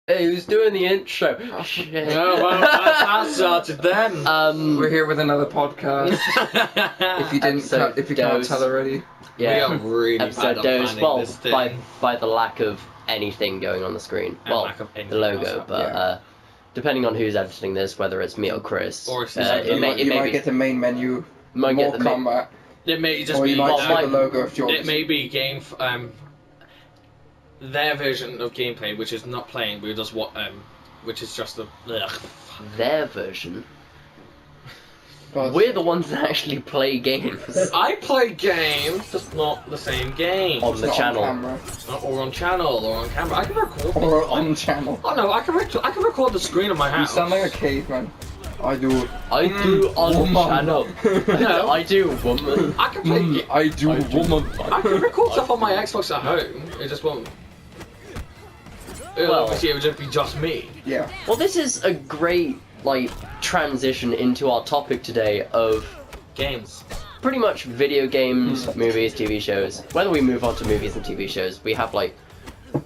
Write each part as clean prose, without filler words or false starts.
Hey, who's doing the intro? Shit. Oh, well, that started then. We're here with another podcast. If you didn't, if you can't tell already. Yeah. We are really Episode bad at dose. planning Well, this thing. by the lack of anything going on the screen. And Well, lack of the anything logo, else. but Yeah. depending on who's editing this, whether it's me or Chris, Or if it You may might be get the main menu, might more get the combat, It may just or be you might well, see my- the logo of yours. it may be their version of gameplay, which is not playing, but just which is just their version. But We're the ones that actually play games I play games, just not the same game. on it's the not channel. on camera. Or on channel, or on camera. I can record. Or on channel. Oh no, I can record the screen of my You house. sound like a caveman. I do. I do on woman. channel. No. I do, woman. I can play. I do, woman. I can record stuff on my Xbox at home. It just won't. Well- Obviously, it would just be just me. Yeah. Well, this is a great transition into our topic today of Games. pretty much video games, movies, TV shows. Whether we move on to movies and TV shows, we have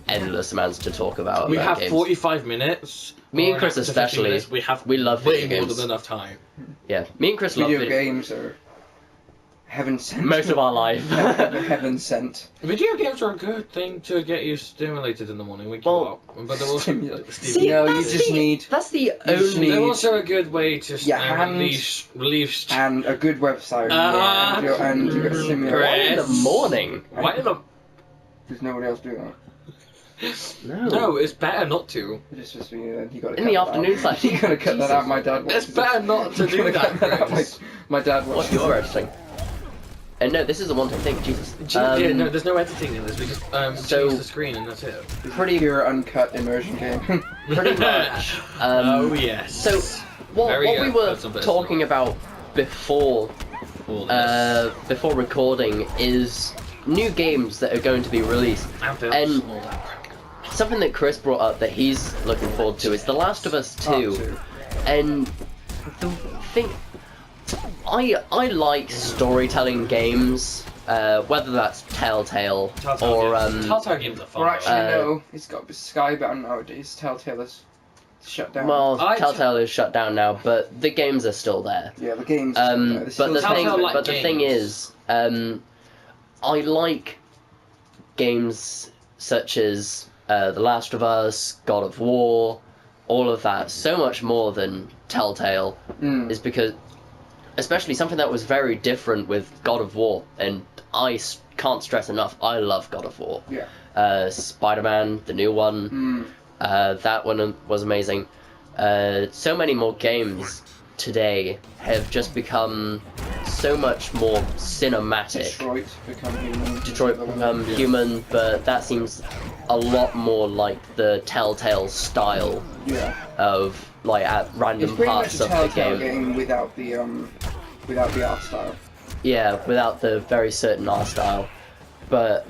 endless amounts to talk about. We about have games. 45 minutes. Me and or Chris up to 50 especially, minutes. We love way video more games. than enough time. Yeah, me and Chris love Video games are heaven sent. most of our life. Heaven sent. Video games are a good thing to get you stimulated in the morning. Wake Well, you up. But they're also stimulate. See, No, you that's just the- need- That's the just only. need- they're also a good way to Your hands relieve and a good website. Uh-huh. and you get stimulated. Why in the morning? Why in the... There's nobody else doing that. No, it's better not to. It's just you gotta In the cut that afternoon out. slash You gotta cut that out. My dad It's watches better it. not to You do gotta that, cut that out. Chris. My dad What's watches your it. editing? And no, this is a one-time thing. Jesus. Yeah, no, there's no editing in this. We just so- change the screen and that's it. pretty Pure uncut immersion game. pretty much. Oh yes. So what Very, we were personal bit talking about before All this. before recording is new games that are going to be released. And films, and- all that. Something that Chris brought up that he's looking forward to is The Last of Us 2. Part two. And the thing, I like storytelling games, whether that's Telltale or Telltale games are fun. Or actually, Uh, no, it's got to be Skybound nowadays. Telltale is shut down. well, I- Telltale is shut down now, but the games are still there. Yeah, the game's still there. There's But still the thing, Telltale like but the thing games. is, I like games such as The Last of Us, God of War, all of that so much more than Telltale, is because, especially something that was very different with God of War, and I can't stress enough, I love God of War. Yeah. Spider-Man, the new one, that one was amazing. So many more games today have just become so much more cinematic. Detroit become human. Detroit become human, but that seems a lot more like the Telltale style Yeah. of at It's random pretty much parts a of the Telltale game. game without the art style. Yeah, without the very certain art style, but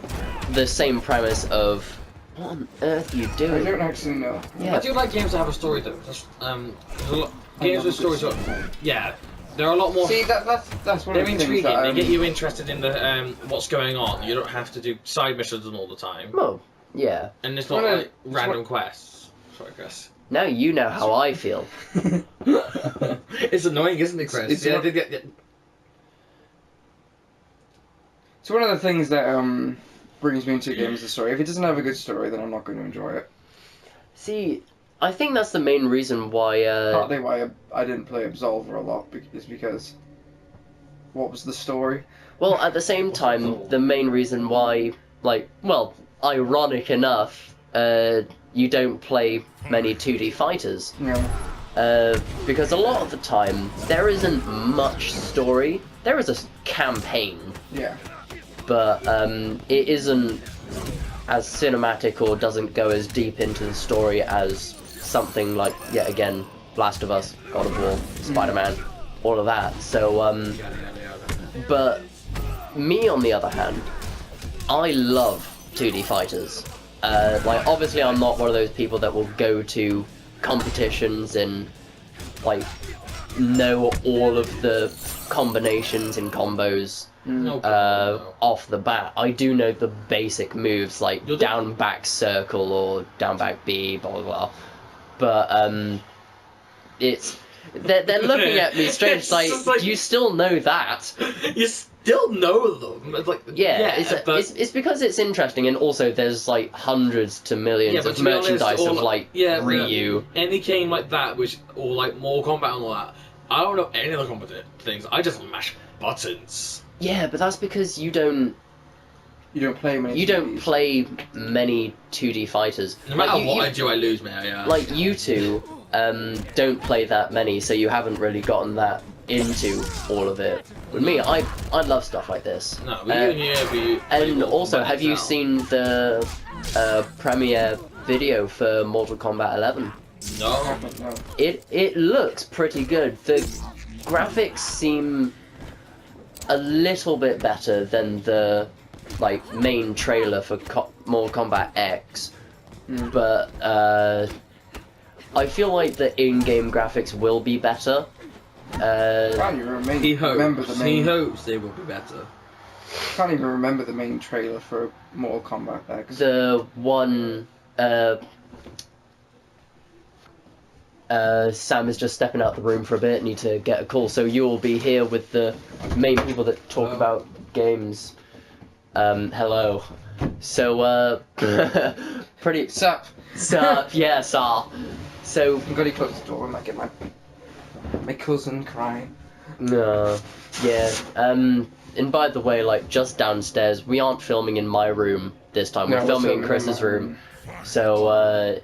the same premise of what on earth are you I doing? don't actually know. Yeah, I do like games that have a story though. There's a lot, I games love with a good stories. story. Yeah, there are a lot more. See, that's one They're of the things intriguing. that They get you interested in the what's going on. You don't have to do side missions all the time, oh, yeah. and it's not Well, like it's random quests. Sorry, Chris. Now you know how I feel. It's annoying, isn't it, Chris? It's yeah, not- they get. It's one of the things that brings me into games. The story. If it doesn't have a good story, then I'm not going to enjoy it. See, I think that's the main reason why. Partly why I didn't play Absolver a lot is because what was the story? Well, at the same time, the main reason why, ironic enough, you don't play many 2D fighters. Yeah. Because a lot of the time, there isn't much story. There is a campaign, Yeah. but it isn't as cinematic or doesn't go as deep into the story as something like, yet again, Last of Us, God of War, Spider-Man, all of that. So, but me, on the other hand, I love 2D fighters. Obviously I'm not one of those people that will go to competitions in, know all of the combinations and combos No problem, no. off the bat. I do know the basic moves like You'll do- down back circle or down back B, blah blah blah. But it's they're looking at me strange. It's just like- You still know that. You still know them. It's like It's because it's interesting, and also there's like hundreds to millions but of to be honest, merchandise all- of like Ryu. Any game like that, or like Mortal Kombat and all that, I don't know any of the combat things. I just mash buttons. Yeah, but that's because you don't play many. you don't play many 2D fighters. No matter Like, what I do, I lose, man. Yeah. Like you two don't play that many, so you haven't really gotten that into all of it. With me, I love stuff like this. No, we And also, have you seen the premiere video for Mortal Kombat 11? No. No. It looks pretty good. The graphics seem a little bit better than the like main trailer for Mortal Kombat X, but I feel like the in-game graphics will be better. Can't even remember the main. He hopes they will be better. Can't even remember the main trailer for Mortal Kombat X. The one. Sam is just stepping out the room for a bit. Need to get a call, so you will be here with the main people that talk Hello. about games. Hello. So pretty. Sup? Yeah, Sar. So I'm gonna close the door and like get my cousin crying. no, yeah. And by the way, like just downstairs, we aren't filming in my room this time. We're No, filming in Chris's my room. So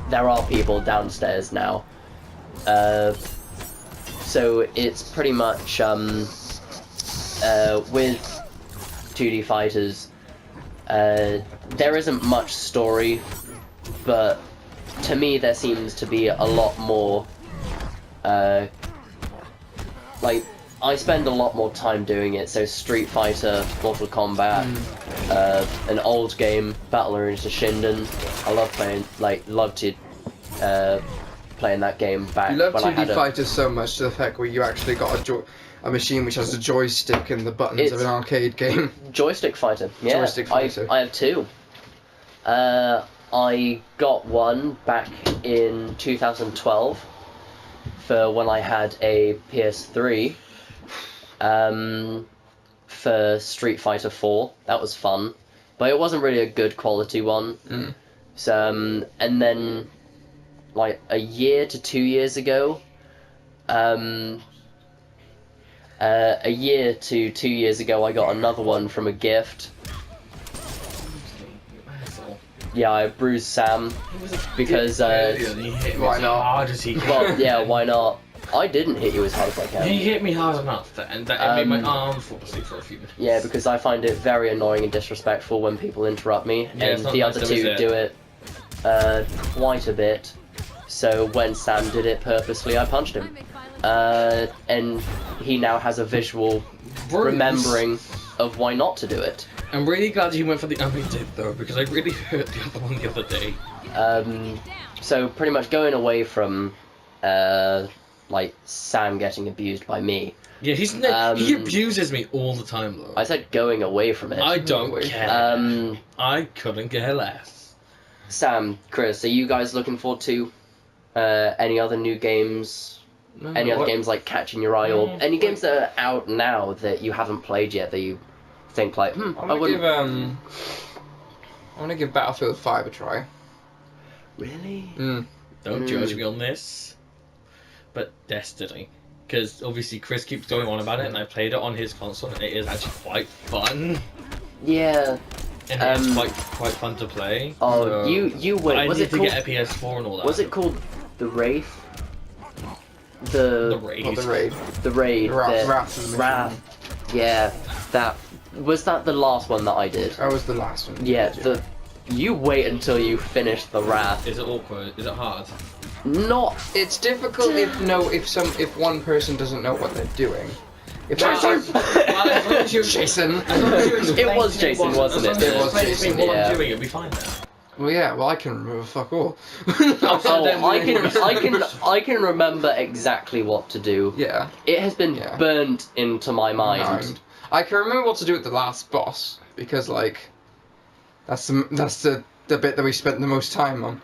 there are people downstairs now. So it's pretty much with 2D fighters. There isn't much story, but to me there seems to be a lot more. Like I spend a lot more time doing it. So Street Fighter, Mortal Kombat, an old game, Battle Arena Shinden. I love playing, playing that game back You love when I had 2D fighters so much to the fact where you actually got a machine which has a joystick and the buttons of an arcade game. Joystick fighter. Yeah, Joystick fighter. I have two. I got one back in 2012 for when I had a PS3. For Street Fighter 4, that was fun, but it wasn't really a good quality one. So, and then, like a year to 2 years ago, I got another one from a gift. Yeah, I bruised Sam because Why not? Hard as he well, yeah, why not? I didn't hit you as hard as I can. He hit me hard enough, and that made my arm fall asleep for a few minutes. Yeah, because I find it very annoying and disrespectful when people interrupt me, Yeah, it's and not the nice other to two visit. do it quite a bit. So when Sam did it purposely, I punched him, and he now has a visual remembering of why not to do it. I'm really glad you went for the arm you did though, because I really hurt the other one the other day. So pretty much going away from like Sam getting abused by me. Yeah, he abuses me all the time though. I said going away from it. I don't care. I couldn't care less. Sam, Chris, are you guys looking forward to any other new games? Any other games like catching your eye, or any games that are out now that you haven't played yet that you think like, I wouldn't. I want to give Battlefield 5 a try. Really? Don't judge me on this. But Destiny. Because obviously Chris keeps going on about it, and I played it on his console, and it is actually quite fun. Yeah. And it's quite fun to play. Oh, so you win. I Was need it to called? get a PS4 and all that. Was it called the Wraith? The Raid? Not the raid. The Raid. Wrath. Wrath. Yeah. That was that the last one that I did. That was the last one. Yeah. You wait until you finish the Wrath. Is it awkward? Is it hard? Not. It's difficult if one person doesn't know what they're doing. If As long as you- Jason. as long as you explain It was to me Jason, what- wasn't as long it? as you It was explain to me Jason, what yeah. I'm doing, it'll be fine now. Well, yeah. Well, I can remember fuck all. I can remember exactly what to do. Yeah. It has been Yeah. burnt into my mind. I can remember what to do with the last boss because like that's the bit that we spent the most time on.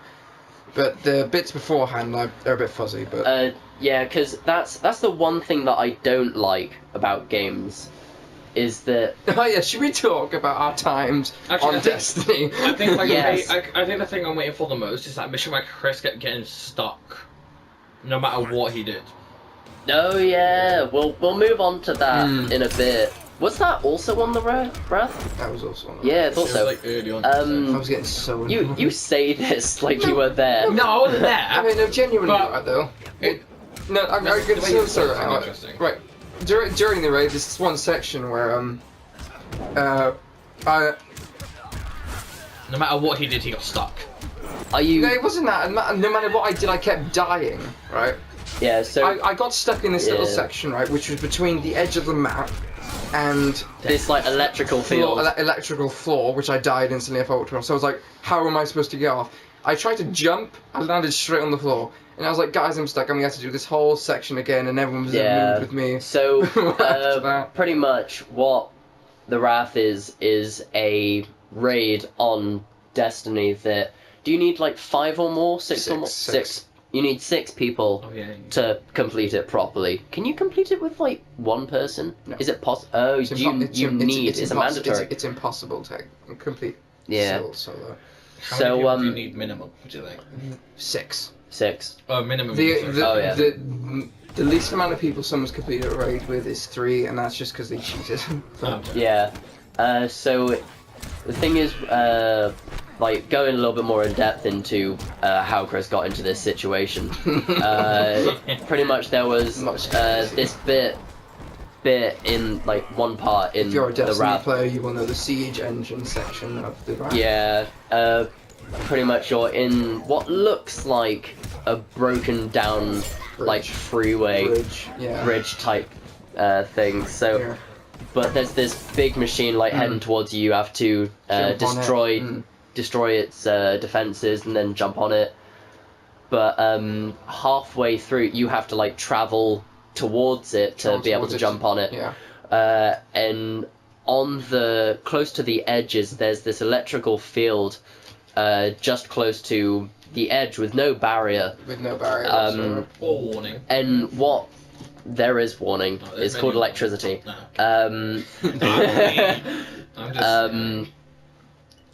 But the bits beforehand are a bit fuzzy. But Yeah, because that's the one thing that I don't like about games, is that oh yeah, should we talk about our times Actually, on Destiny? I think like Yes. I think the thing I'm waiting for the most is that mission where Chris kept getting stuck, no matter what he did. oh yeah, we'll move on to that Mm. in a bit. Was that also on the Wrath? That was also on. Yeah, I thought It was so. like early on. I was getting so annoyed. You say this like you were there. No, I wasn't there. I mean, no, genuinely, But- right, though. It- No, I'm That's going the way to you say put it, right. interesting. Right. During the raid, there's this one section where I No matter what he did, he got stuck. Are you? no, it wasn't that. No matter what I did, I kept dying. Right. Yeah. So I got stuck in this little Yeah. section, right, which was between the edge of the map and this like electrical field. electrical floor, which I died instantly if I walked across. So I was like, how am I supposed to get off? I tried to jump, I landed straight on the floor, and I was like, guys, I'm stuck. I'm gonna have to do this whole section again, and everyone was in the Yeah. mood with me. So After that. pretty much what the Wrath is a raid on Destiny that. Do you need like 5 or more? 6 or more? Six. You need 6 people Oh yeah. to complete it properly. Can you complete it with like one person? No. Is it possible? Oh, It's you impo- it's a mandatory. It's impossible to complete Yeah. solo. How So, many people do you um, need minimum? What do you think? 6. 6. Oh, minimum. Oh, yeah. The least amount of people someone's completed a raid with is 3, and that's just because they cheated. Okay. Yeah. So the thing is, like going a little bit more in depth into how Chris got into this situation. Pretty much there was this bit in like one part in If you're a the Destiny Wrath. player, you will know the Siege engine section of the Wrath. Yeah. Pretty much you're in what looks like a broken down like freeway bridge type thing. So. Yeah. But there's this big machine like heading towards you. You have to Jump on destroy its defenses and then jump on it. But halfway through, you have to like travel towards it to be able to jump on it. Yeah. And on the close to the edges, there's this electrical field, just close to the edge with no barrier. With no barrier. Or warning. And what there is warning. Oh, there's It's called many- electricity. No. Um, I'm just.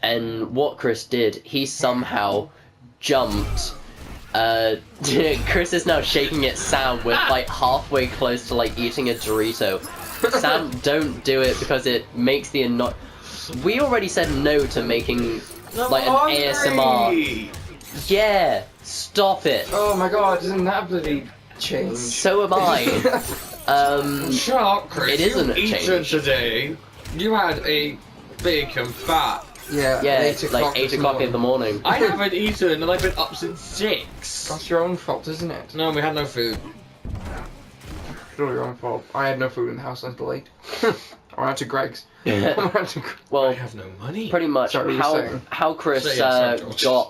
and what Chris did, he somehow jumped. Chris is now shaking at Sam with like halfway close to like eating a Dorito. Sam, don't do it because it makes the We already said no to making like an ASMR. Yeah, stop it. Oh my god, isn't that bloody change? So am I. Shut up, Chris. It isn't a You've eaten change. today. You had a bacon fat. Yeah, Yeah, at 8 like 8 o'clock in the morning. I haven't eaten and I've been up since 6. That's your own fault, isn't it? No, we had no food. It's all your own fault. I had no food in the house until 8. I went to Greg's. I went to Well, I have no money. pretty much Sorry, what were you saying? how Chris So, yeah, sorry, George.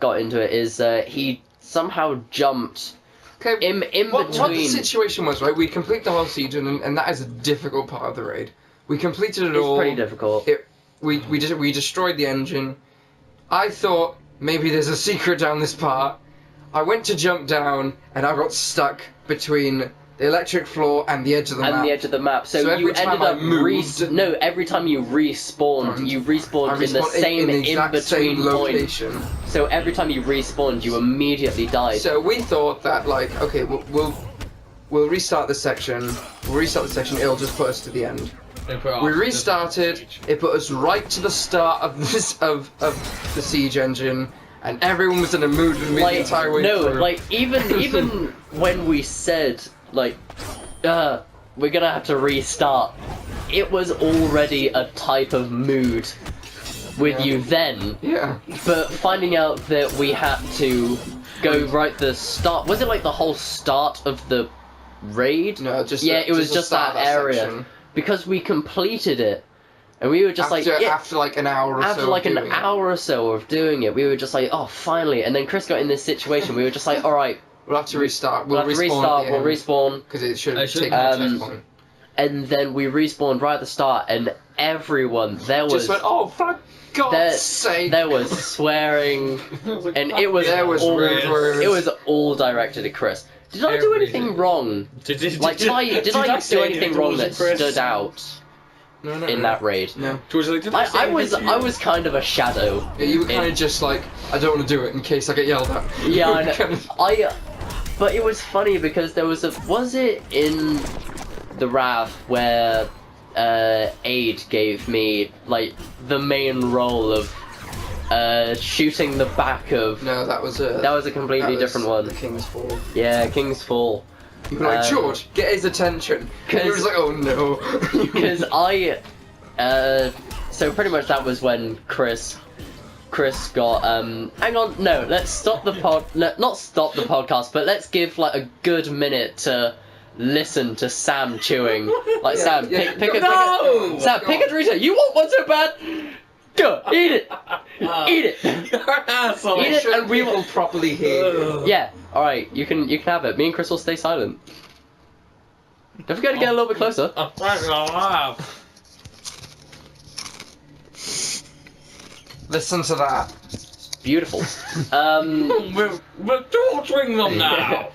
got into it is he somehow jumped Okay, in what the between. situation was, right? We complete the whole siege, and that is a difficult part of the raid. We completed it It's all. pretty difficult. We destroyed the engine. I thought maybe there's a secret down this part. I went to jump down, and I got stuck between the electric floor and the edge of the map. And the edge of the map. So So every you time ended I up moved- no. Every time you respawned, you respawned I in the respawned same in the exact in-between same point. location. So every time you respawned, you immediately died. So we thought that, like, okay, we'll restart this section. We'll restart the section. It'll just put us to the end. We restarted. It put us right to the start of the siege engine, and everyone was in a mood with me the entire way through. like even when we said like, we're gonna have to restart, it was already a type of mood with you then. Yeah. But finding out that we had to go right the start, was it like the whole start of the raid? No, just yeah, it was the just start that of area section. because we completed it. And we were just after like an hour or so. After like an hour or so of doing it, we were just like, oh, finally. And then Chris got in this situation. We were just like, all right, we'll have to restart. We'll respawn. Because it should take and then we respawned right at the start, and everyone just went, oh, for God's sake! There was swearing, and it was all directed at Chris. Did I do anything wrong? Did I do anything wrong that stood out? No, in that raid. No. I was kind of a shadow. Yeah, you were kind of just like, I don't want to do it in case I get yelled at. Yeah, I know. But it was funny because there was it in the Wrath where Aid gave me like the main role of shooting the back of. No, that was a completely different one. The King's Fall. Yeah, King's Fall. You were like, George, get his attention. And he was like, oh no. Because so pretty much that was when Chris got, hang on, no, let's stop the not stop the podcast, but let's give like a good minute to listen to Sam chewing. Like, Sam, pick a Dorito. You want one so bad? Go, eat it. Eat it. You're an asshole. Eat it, and we will properly hear you. Yeah, alright, you can have it. Me and Chris will stay silent. Don't forget to get a little bit closer. I'm trying to laugh. Listen to that. Beautiful. We're torturing them now.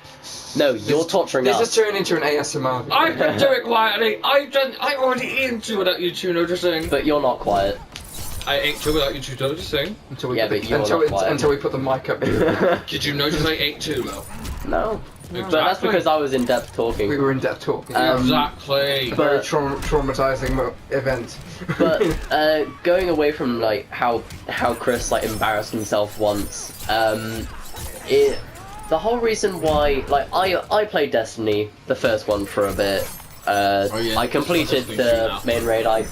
No, you're torturing us. This is turning into an ASMR. I can do it quietly. I already ate 2 without you 2 noticing. But you're not quiet. I ate 2 without you 2 noticing. Until we put the mic up. Did you notice I ate 2 though? No. Exactly. But that's because I was in depth talking. We were in depth talking. Exactly. Very traumatizing event. But going away from like how Chris like embarrassed himself once, the whole reason why like I played Destiny, the first one, for a bit. I completed the main raid. I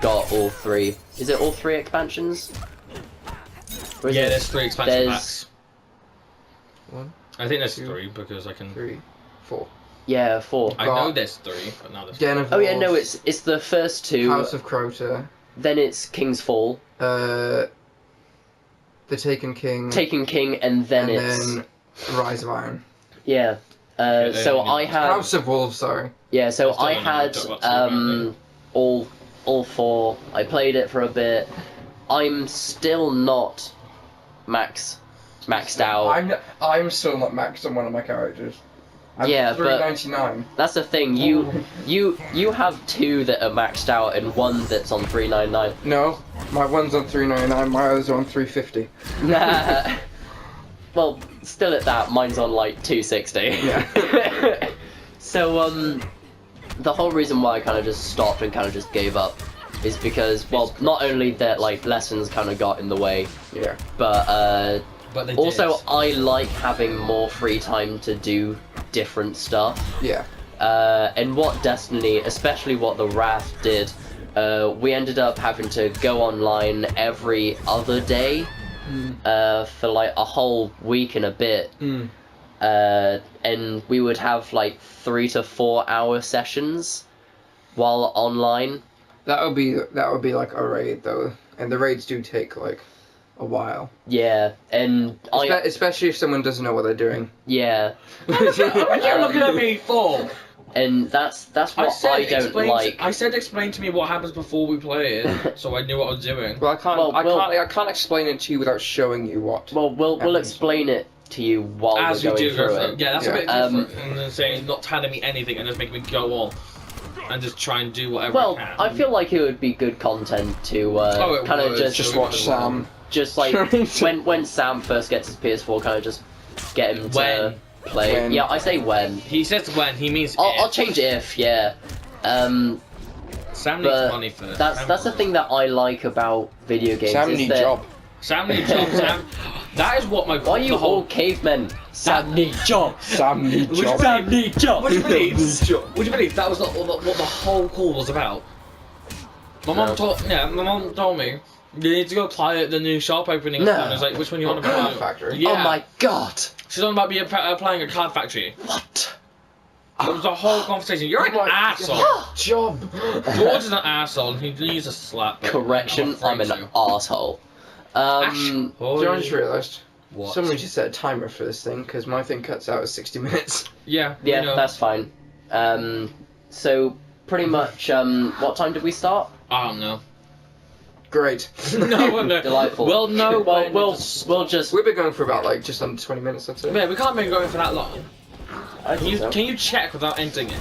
got all 3. Is it all 3 expansions? Yeah, there's 3 expansion packs. 1. I think there's 3 because I can. 3, 4. Yeah, 4. I know there's 3, but now there's. Den of Oh yeah, no, it's the first 2. House of Crota. Then it's King's Fall. The Taken King. Taken King, and then Rise of Iron. Yeah. So I had House of Wolves. Sorry. Yeah. So I had all 4. I played it for a bit. I'm still not maxed out. I'm still not maxed on one of my characters. I'm yeah, 399. But that's the thing. You have 2 that are maxed out and 1 that's on 399. No, my one's on 399. My other's on 350. Nah. Well, still at that, mine's on like 260. Yeah. So the whole reason why I kind of just stopped and kind of just gave up is because, well, not only that like lessons kind of got in the way, yeah, but they also did. I like having more free time to do different stuff. Yeah. And what Destiny, especially what the Wrath did, we ended up having to go online every other day for like a whole week and a bit. And we would have like 3 to 4 hour sessions while online. That would be like a raid though, and the raids do take like a while. Yeah, and especially if someone doesn't know what they're doing. Yeah. What are you looking at me for? And that's what I don't like. I said explain to me what happens before we play it, so I knew what I was doing. Well, I can't explain it to you without showing you what. Well, we'll explain it to you while as we're going through it. it. Yeah, that's a bit different than saying not telling me anything and just making me go on and just try and do whatever I can. I feel like it would be good content to kind of just watch Sam. Just like when Sam first gets his PS4, kind of just get him to play. When. Yeah, I say when. He says when, he means I'll change if, yeah. Sam needs money first. That's the thing that I like about video games. Sam needs job. Sam needs job. Sam. That is what my. Why are you all cavemen? Sam need job. Sam need job. Sam need job. Would you believe that was what the whole call was about? My mom told me you need to go play at the new shop opening. No. I was like, which one you want to play? Card Factory. Yeah. Oh my god. She's on about playing a Card Factory. What? It was a whole conversation. You're an asshole. Job. George is an asshole. He needs a slap. Correction, I'm an asshole. Do you just realised? What? Someone just set a timer for this thing because my thing cuts out at 60 minutes. Yeah. Yeah, that's fine. So pretty much, what time did we start? I don't know. Great. No. Delightful. Well, no. Well, we'll just. We've been going for about like just under 20 minutes, I'd say. Yeah, we can't be going for that long. Can you check without ending it?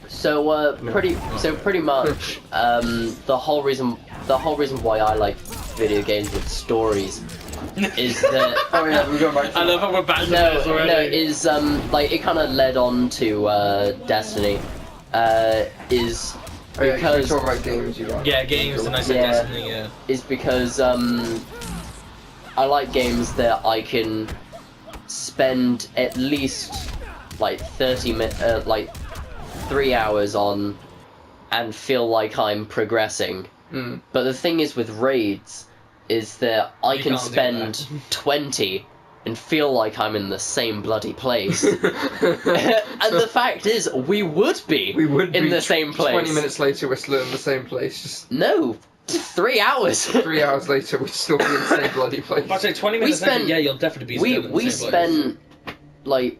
So pretty much the whole reason why I like video games with stories is that Oh yeah, we're going back to I love how we're back to this already. is like it kind of led on to Destiny is Oh, yeah, because you talk about games you like. Yeah, games and I said Yeah. Destiny. Yeah. is because I like games that I can spend at least like 3 hours on and feel like I'm progressing. But the thing is with raids is that I You can can't do spend that. 20 and feel like I'm in the same bloody place. And the fact is, we would be in the same place. 20 minutes later, we're still in the same place. Just No, 3 hours. 3 hours later, we'd still be in the same bloody place. If I say 20 minutes later, yeah, you'll definitely be still in the We same place. spent like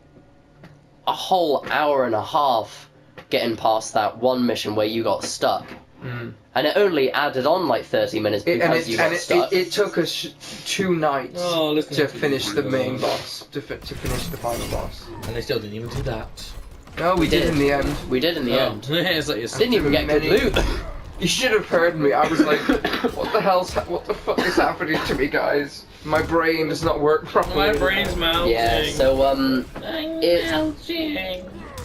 a whole hour and a half getting past that one mission where you got stuck. And it only added on like 30 minutes because you got stuck. It took us 2 nights listen to to finish the people. main boss, to finish the final boss. And they still didn't even do that. No, we did in the end. We did in the end. It's like Didn't even get good Many- loot. You should have heard me. I was like, what the fuck is happening to me, guys? My brain does not work properly. My brain's melting. Yeah, so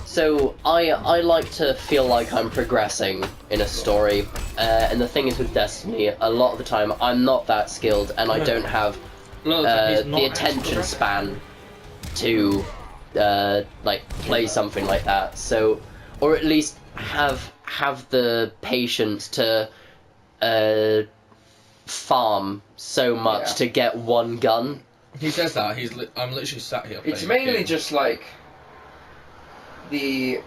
So I like to feel like I'm progressing in a story, and the thing is with Destiny, a lot of the time I'm not that skilled, and I don't have the attention span to like play something like that. So, or at least have the patience to farm so much to get one gun. He says that. I'm literally sat here. It's playing a mainly game. just like the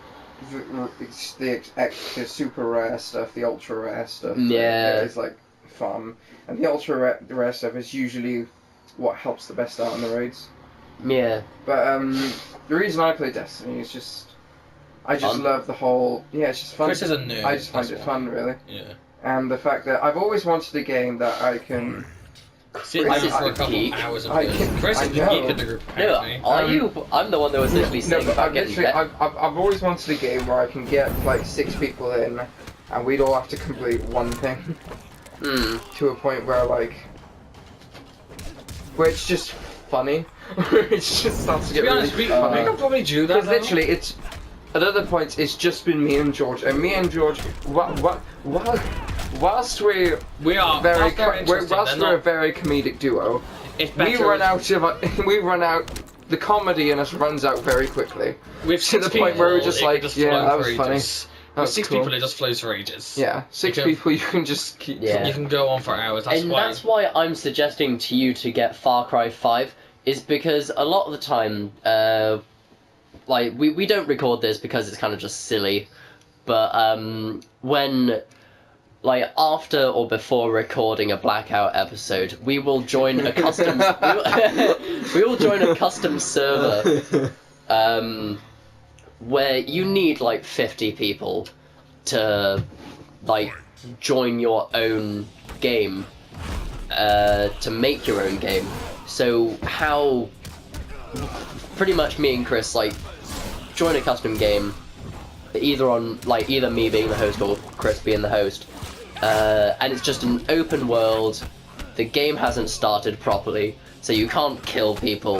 super rare stuff, the ultra rare stuff. Yeah. It's like farm, and the ultra rare stuff is usually what helps the best out in the raids. Yeah. But the reason I play Destiny is just I just Fun. love the whole. Yeah, it's just fun. Chris is a nerd. I just find that's it why. fun, really, Yeah. and the fact that I've always wanted a game that I can. Sit Chris down is for a the couple geek. hours and I play. can- Chris I is the know. geek of the group. No, apparently. are you? I'm the one that was literally No, saying but about I've getting literally, bet- I've always wanted a game where I can get like 6 people in, and we'd all have to complete one thing to a point where where it's just funny. It just starts to To get be honest, really we funny. could probably do that. Because literally, it's at other points it's just been me and George, and me and George. Whilst we're very whilst we're a very comedic duo, we run out the comedy in us runs out very quickly. With to the point where we're just like, yeah, that was funny. With That's 6 cool. people, it just flows for ages. Yeah, 6 people you can just keep. Yeah. You can go on for hours. That's And why. that's why I'm suggesting to you to get Far Cry 5, is because a lot of the time, like, we don't record this because it's kind of just silly, but when, like, after or before recording a Blackout episode, we will join a custom... we will join a custom server, where you need, like, 50 people to, like, join your own game, to make your own game. So how pretty much me and Chris like join a custom game, either me being the host or Chris being the host, and it's just an open world. The game hasn't started properly, so you can't kill people,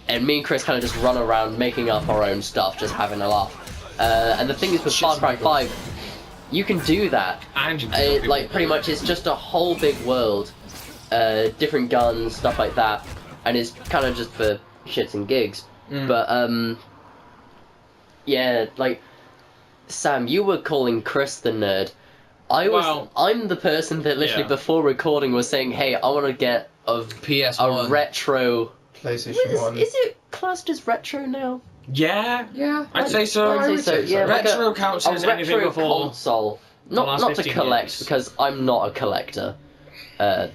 and me and Chris kind of just run around making up our own stuff, just having a laugh. And the thing is with Far Cry 5, you can do that. And you can Like pretty much it's just a whole big world, different guns, stuff like that, and it's kind of just for shits and gigs. But yeah, like Sam, you were calling Chris the nerd. I'm the person that literally before recording was saying, hey, I want to get a PS1. retro. PlayStation 1. Is it classed as retro now? Yeah. Yeah. I'd say so. I would say so. Yeah, like Retro counts as a anything retro before. console. the Not last to 15 collect, years. because I'm not a collector. I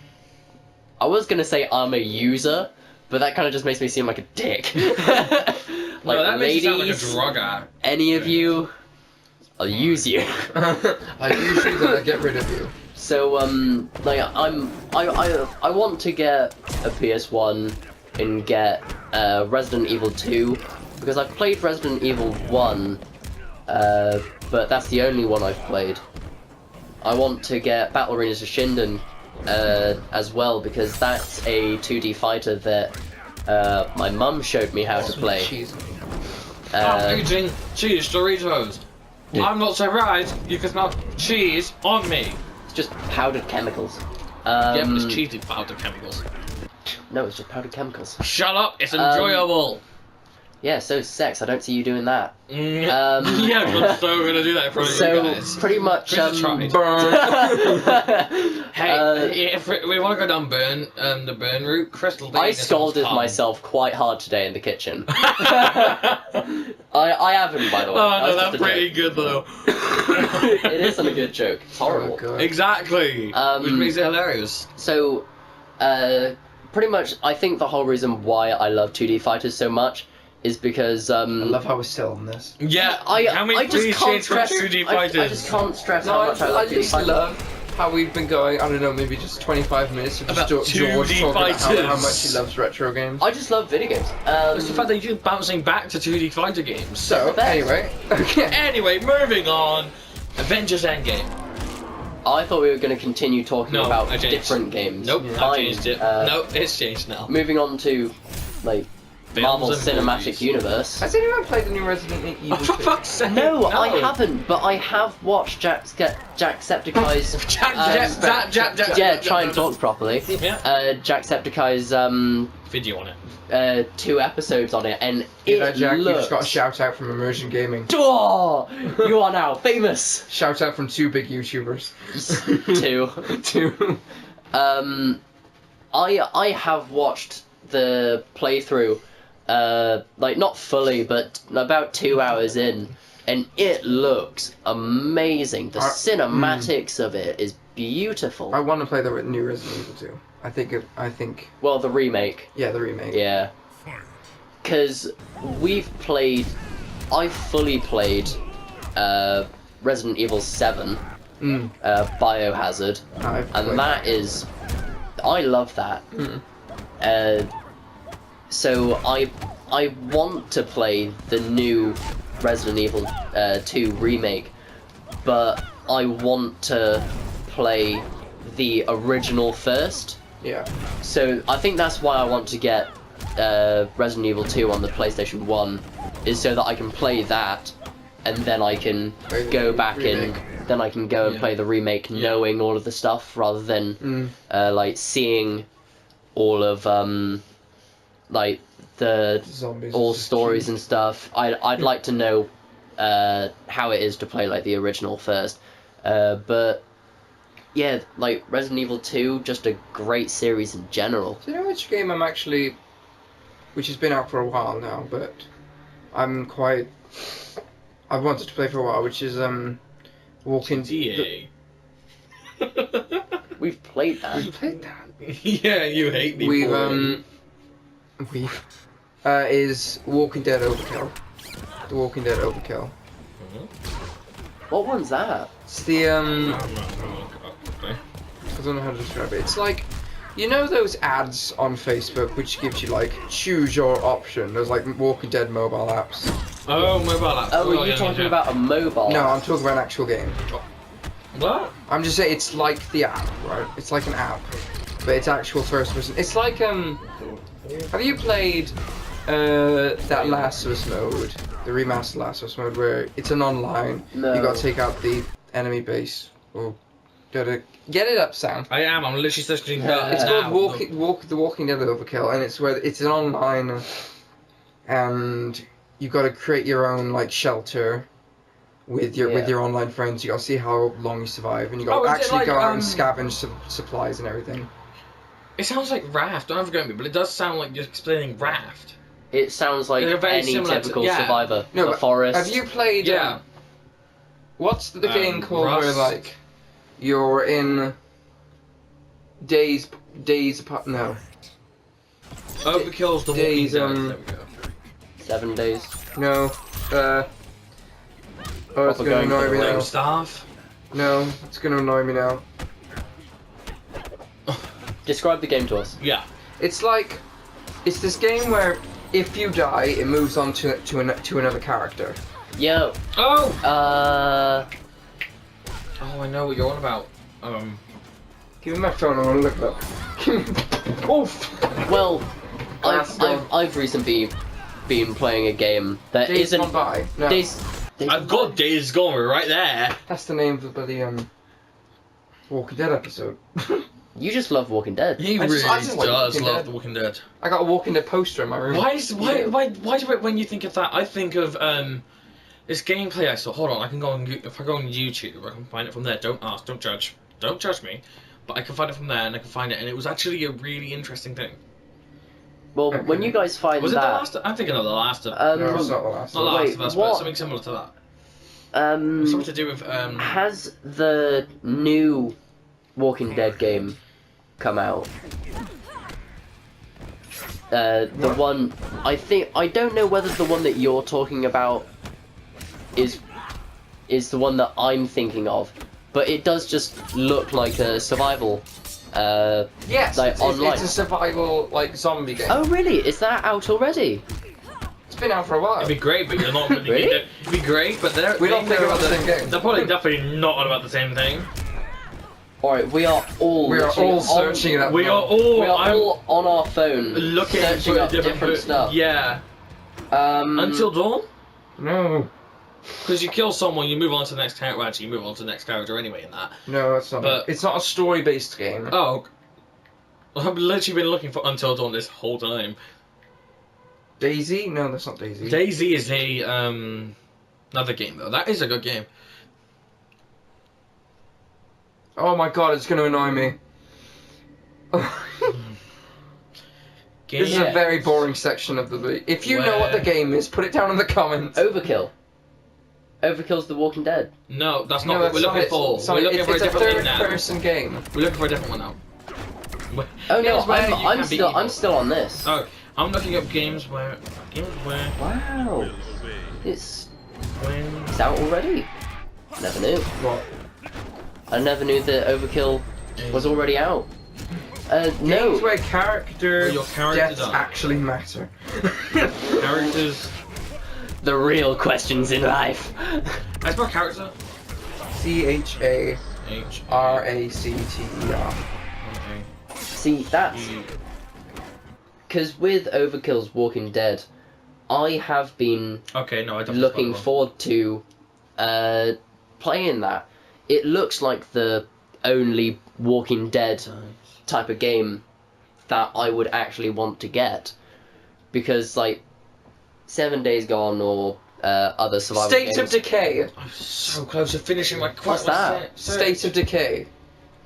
was going to say I'm a user, but that kind of just makes me seem like a dick. Like, No, that makes you ladies, sound like a drugger. any of you, I'll use you. I use you, then I get rid of you. So like I want to get a PS1 and get Resident Evil 2 because I've played Resident Evil 1, but that's the only one I've played. I want to get Battle Arenas of Shinden as well because that's a 2D fighter that my mum showed me how to play. Cheese. I'm eating cheese Doritos. Yeah. I'm not surprised you can smell cheese on me. It's just powdered chemicals. Yeah, but it's cheesy powdered chemicals. No, it's just powdered chemicals. Shut up, it's enjoyable. Yeah, so sex. I don't see you doing that. Yeah, I'm so gonna do that in front of you guys. So pretty much. Chris has tried. Burn. Hey, if we want to go down the burn route, Crystal. I scolded myself quite hard today in the kitchen. I haven't, by the way. Oh That no, was that's just a pretty joke. good though. It isn't a good joke. It's horrible. Oh, God. Exactly. Which makes it hilarious. So, pretty much, I think the whole reason why I love 2D fighters so much is because I love how we're still on this. Yeah. I just please can't change from stress. 2D I fighters? just can't stress No, how much I love 2D just fighters. love how we've been going. I don't know, maybe just 25 minutes of About just George 2D talking about how fighters. much he loves retro games. I just love video games. It's the fact that you're bouncing back to 2D fighter games. So, best. anyway, okay. Anyway, moving on. Avengers Endgame. I thought we were going to continue talking No, about I changed. different games. Nope, Yeah. I changed it. Nope, it's changed now. Moving on to, like, Marvel and Cinematic movies. Universe. Has anyone played the new Resident Evil Oh, for 2? fuck's sake! No, I haven't, but I have watched Jacksepticeye's. Yeah, try and talk properly. Yeah. Jacksepticeye's Video on it. 2 episodes on it, and Yeah, it Jack, you looks. just got a shout out from Immersion Gaming. Oh, you are now famous. Shout out from 2 big YouTubers. 2. 2. I have watched the playthrough, like not fully, but about 2 hours in, and it looks amazing. The cinematics of it is beautiful. I want to play the new Resident Evil 2. I think. Well, the remake. Yeah, the remake. Yeah. Because I've fully played Resident Evil 7, Biohazard, and that is, I love that. So I want to play the new Resident Evil 2 remake, but I want to play the original first. Yeah. So I think that's why I want to get Resident Evil 2 on the PlayStation 1, is so that I can play that, and then I can go back in. Then I can go and play the remake, knowing all of the stuff, rather than like seeing all of like the Zombies. all stories and stuff. I'd like to know how it is to play like the original first, but. Yeah, like Resident Evil 2, just a great series in general. Do you know which game I'm actually, which has been out for a while now, but I've wanted to play for a while, which is Walking DA. We've played that. We've played that. Yeah, you hate me We've for it. Is Walking Dead Overkill. The Walking Dead Overkill. What one's that? It's the Okay. I don't know how to describe it. It's like, you know those ads on Facebook which gives you like choose your option. There's like Walking Dead mobile apps. Oh, mobile app. Oh, are you talking about a mobile? No, app? I'm talking about an actual game. What? I'm just saying it's like the app, right? It's like an app, but it's actual first person. It's like have you played that Last of Us mode, the remastered Last of Us mode, where it's an online? No. You got to take out the enemy base or get it up, Sam. I am. I'm literally searching that. It's now. called The Walking Dead Overkill, and it's where it's an online, and you got to create your own like shelter with your online friends. You got to see how long you survive, and you got to actually go out and scavenge supplies and everything. It sounds like Raft. Don't forget me, but it does sound like you're explaining Raft. It sounds like They're very any similar to- typical yeah. survivor. No, the but forest. Have you played? Yeah. What's the game called where Rust. like you're in days apart? No. Overkill's The Walking Days, Dead. There we go. 7 days. No. Oh, it's Proper gonna going for annoy the me win. now. Staff. No, it's gonna annoy me now. Describe the game to us. Yeah. It's like, it's this game where if you die, it moves on to another character. Yo. Oh! Uh. Oh, I know what you're on about. Give me my phone, I wanna look it up. Oof! Well, That's I've recently been playing a game that Days isn't. Gone By. No, Days I've got Days Gone right there. that's the name of the bloody Walking Dead episode. You just love Walking Dead. He I really just like does Walking love Dead. The Walking Dead. I got a Walking Dead poster in my room. Why do it, when you think of that, I think of this gameplay I saw. Hold on, I can go on. If I go on YouTube, I can find it from there. Don't ask, don't judge me. But I can find it from there, and I can find it, and it was actually a really interesting thing. Well, when you guys find Was it that, the last? I'm thinking of the last. Not No, it's not the last the one. last Wait, of Us, what? but something similar to that. Something to do with has the new Walking Dead game come out? The What? one I don't know whether the one that you're talking about is the one that I'm thinking of, but it does just look like a survival. Yes, like online. it's a survival like zombie game. Oh really? Is that out already? It's been out for a while. It'd be great, but you're not. Really? It'd be great, but they're. We don't think about the same game. They're probably definitely not on about the same thing. Alright, we are all We are literally all searching it up. We now. are all. We are I'm all on our phone looking searching for up different stuff. Yeah. Until Dawn. No, Because you kill someone, you move on to the next character. Well, actually, you move on to the next character anyway in that. no, it's not. But- It's not a story-based game. Oh. I've literally been looking for Until Dawn this whole time. Daisy? No, that's not Daisy. Daisy is a another game though. That is a good game. Oh my god, it's going to annoy me. This is a very boring section of the video. If you know what the game is, put it down in the comments. Overkill. Overkill's The Walking Dead. No, that's not No, what we're that's looking not it. for. Sorry, We're looking for a it's a different game now. third-person game. We're looking for a different one now. Oh no, Games where you I'm can be still evil. on this. Oh, I'm looking up games where Wow. It's when out already. Never knew. What? I never knew that Overkill was already out. Games No. where character Where your character deaths dies. actually matter. characters. The real questions in life. I spell character. CHARACTER. See, that's because with Overkill's Walking Dead, I have been Okay, no, I don't. looking forward to playing that. It looks like the only Walking Dead type of game that I would actually want to get, because like 7 Days Gone or other survival State games. of Decay. I'm so close to finishing my quest. What's that? State of Decay.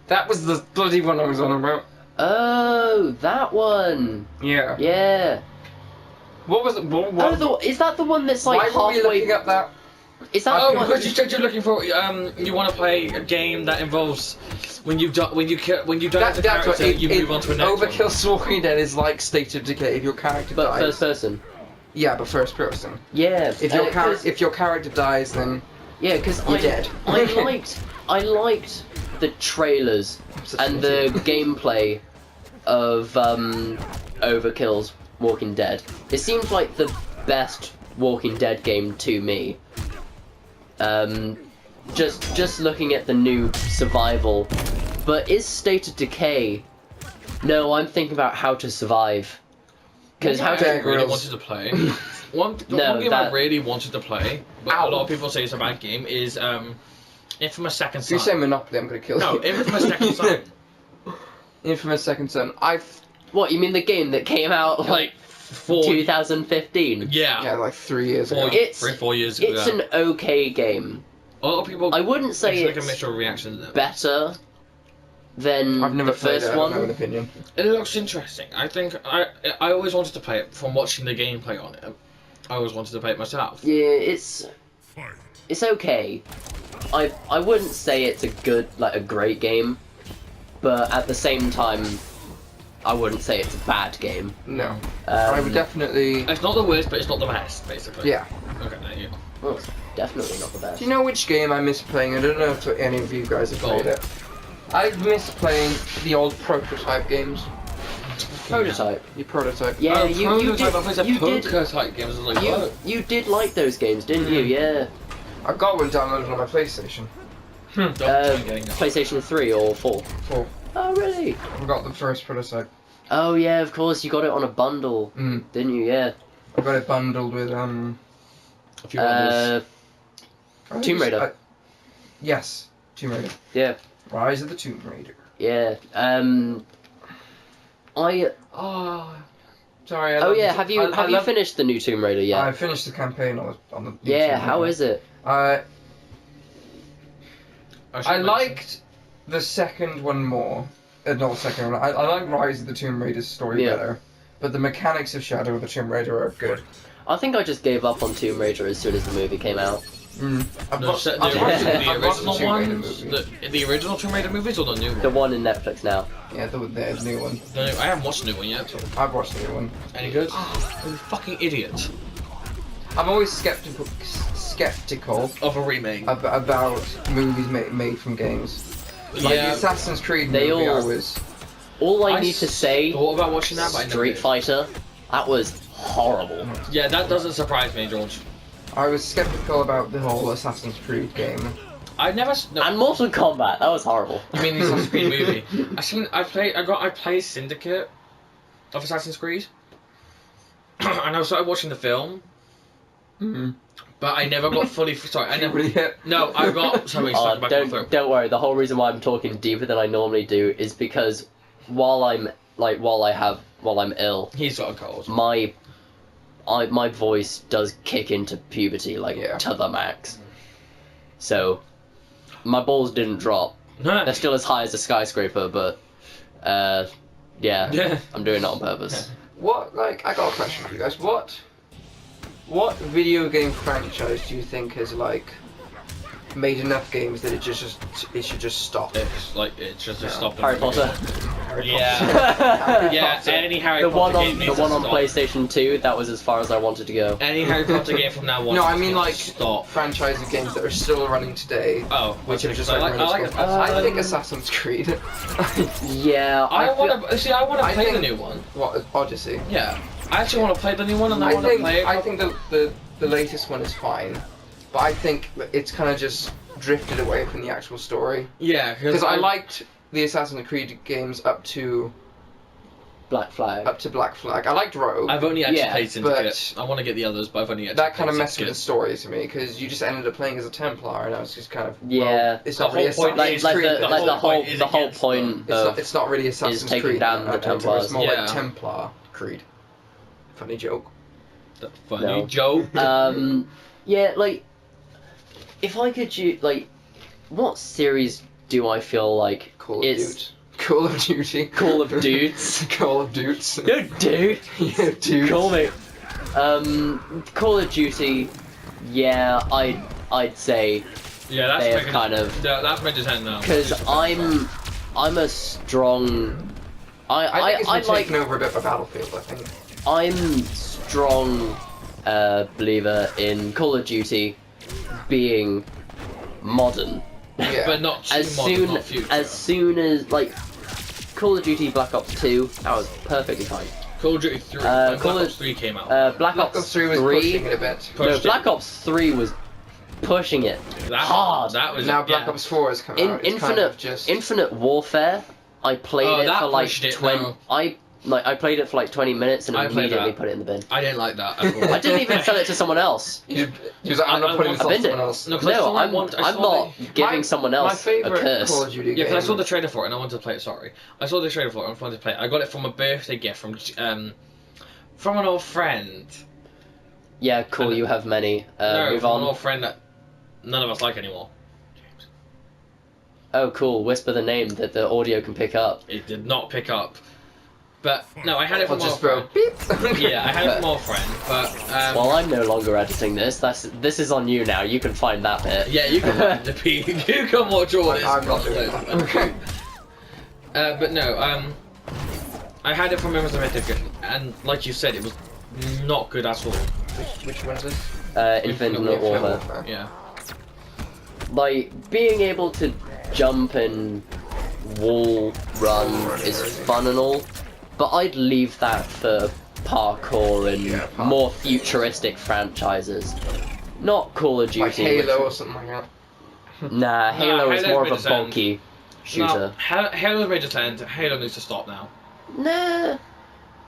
That was the bloody one I was on about. Oh, that one. Yeah. Yeah. What was it? What, Is that the one that's like why were we halfway? looking up that? Is that Oh, the one? because you said you're looking for you want to play a game that involves when you die as a That's character, what you move on to a next one. Overkill's Walking Dead is like State of Decay. If your character But dies. first person. Yeah, but first person. Yeah. If your character dies, then Yeah, because You're dead. I liked the trailers and the gameplay of Overkill's Walking Dead. It seems like the best Walking Dead game to me. Just looking at the new survival, but is State of Decay? No, I'm thinking about How to Survive. Because How I to really wanted to play. One game I that- really wanted to play, but Ow. a lot of people say it's a bad game, is Infamous Second if you Son. say Monopoly, I'm gonna kill No, you. Infamous Second Son. Infamous Second Son. What, you mean the game that came out like 2015? Yeah, like 3 years ago. It's 4 years ago. It's an okay game. A lot of people. I wouldn't say it's like a it's mixture of reactions. better than I've never the played first it. I don't one. have an opinion. It looks interesting. I think I always wanted to play it from watching the gameplay on it. I always wanted to play it myself. Yeah, it's okay. I wouldn't say it's a great game, but at the same time, I wouldn't say it's a bad game. No. I would definitely... It's not the worst, but it's not the best, basically. Yeah. Okay, there you go. Well, it's definitely not the best. Do you know which game I miss playing? I don't know if any of you guys have played it. I miss playing the old prototype games. Prototype. You prototype. Yeah, you did. Prototype games. I was like, what? You did like those games, didn't you? Yeah. I've got one downloaded on my PlayStation. PlayStation 3 or 4? 4. Oh, really? I've got the first prototype. Oh, yeah, of course. You got it on a bundle, didn't you? Yeah. I got it bundled with A few others. Tomb Raider. Yes, Tomb Raider. Yeah. Rise of the Tomb Raider. Yeah. Sorry. Oh yeah. Have you finished the new Tomb Raider yet? I finished the campaign on the. Yeah. How is it? I liked the second one more. Not the second one. I like Rise of the Tomb Raider's story better, but the mechanics of Shadow of the Tomb Raider are good. I think I just gave up on Tomb Raider as soon as the movie came out. I've The watched the original Tomb Raider ones? movie. The original Tomb Raider movies or the new one? The one in Netflix now. Yeah, the new one. I haven't watched the new one yet. I've watched the new one. Any good? You fucking idiot. I'm always skeptical Of a remake. about movies made from games. Like the Assassin's Creed They movie, all- All I need to say, thought about watching that, but I never Street did. Fighter, that was horrible. Yeah, that doesn't surprise me, George. I was skeptical about the whole Assassin's Creed game. I never. No, And Mortal Kombat, that was horrible. you mean the Assassin's Creed movie? I played Syndicate of Assassin's Creed, and I started watching the film. But I never got fully. Sorry, I never. Really hit. No, I got. Sorry, back to the film. Don't worry. The whole reason why I'm talking deeper than I normally do is because while I'm ill, He's got a cold. my voice does kick into puberty to the max. So my balls didn't drop. They're still as high as a skyscraper, but Yeah. I'm doing it on purpose. I got a question for you guys. What video game franchise do you think has made enough games that it should just stop? It's just a stop. Harry Potter. Yeah. Yeah. Any Harry The Potter one game on needs the one to on stop. PlayStation 2. That was as far as I wanted to go. Any Harry Potter game from now on. No, I mean stop. franchise of games that are still running today. Oh, Which okay, are just I like like really cool. I think Assassin's Creed. Yeah, I want to I play the think- new one. What Odyssey? Yeah, I actually want to play the new one, and I want to play it. I think the latest one is fine, but I think it's kind of just drifted away from the actual story. Yeah, Because I liked the Assassin's Creed games up to Black Flag. Black Flag. I liked Rogue. I've only actually Yeah, played Syndicate. I want to get the others, but I've only actually that kind of played messed with the Syndicate. story to me because you just ended up playing as a Templar, and I was just kind of it's The not really whole point Assassin's like Creed. the then. like the whole point is the whole against point It's not really Assassin's taking Creed. down the It's Templars. more Yeah. like Templar Creed. Funny joke. The funny No. joke. Yeah, if I could what series do I feel like Call of it's Duty. Call of Duty. Call of Dudes? Call of Dudes. No, dude. Yeah, dude. Call me. Call of Duty. Yeah, I'd say Yeah, that's they have making- kind of That's made 10 now. because I'm a strong. I think it's I been like. taken over a bit by Battlefield, I think. I'm strong believer in Call of Duty being modern. Yeah. But not too As modern, soon not future. as soon as Call of Duty Black Ops 2, that was perfectly fine. Call of Duty 3. Call Black of- Ops 3 came out. Black Black Ops 3 was 3. pushing it a bit. No, Pushed it. Black Ops 3 was pushing it hard. That was Now Black yeah. Ops 4 has come out. It's kind of just... Infinite Warfare. I played Oh, it that for pushed it 20. now. I played it for 20 minutes and I played immediately that. put it in the bin. I didn't like that at all. I didn't even sell it to someone else. He was like, I'm not putting this I on binned someone it. else. No, 'cause I No, saw I'm not giving My- someone My else a favourite curse. Call of Duty Yeah, game... because I saw the trailer for it and I wanted to play it. Sorry, I saw the trailer for it and I wanted to play it. I got it from a birthday gift from an old friend. Yeah, cool. You have many. No, Move from on. an old friend that none of us like anymore. Oh, cool. Whisper the name that the audio can pick up. It did not pick up. But, no, I had it from I'll our just friend. go beep. Yeah, I had it from our friend, but... Well, I'm no longer editing this. This is on you now. You can find that bit. Yeah, you can find the P. You can watch all this. I'm not doing that. Okay. But no, I had it from Immersion Podcast, and like you said, it was not good at all. Which one is this? Infinite Warfare. Yeah. Like, being able to jump and wall run is fun and all, but I'd leave that for parkour and more futuristic franchises. Not Call of Duty. Like Halo or something like that. Nah, Halo is Halo's more made of a its bulky shooter. No, Halo's made its end. Halo needs to stop now. Nah.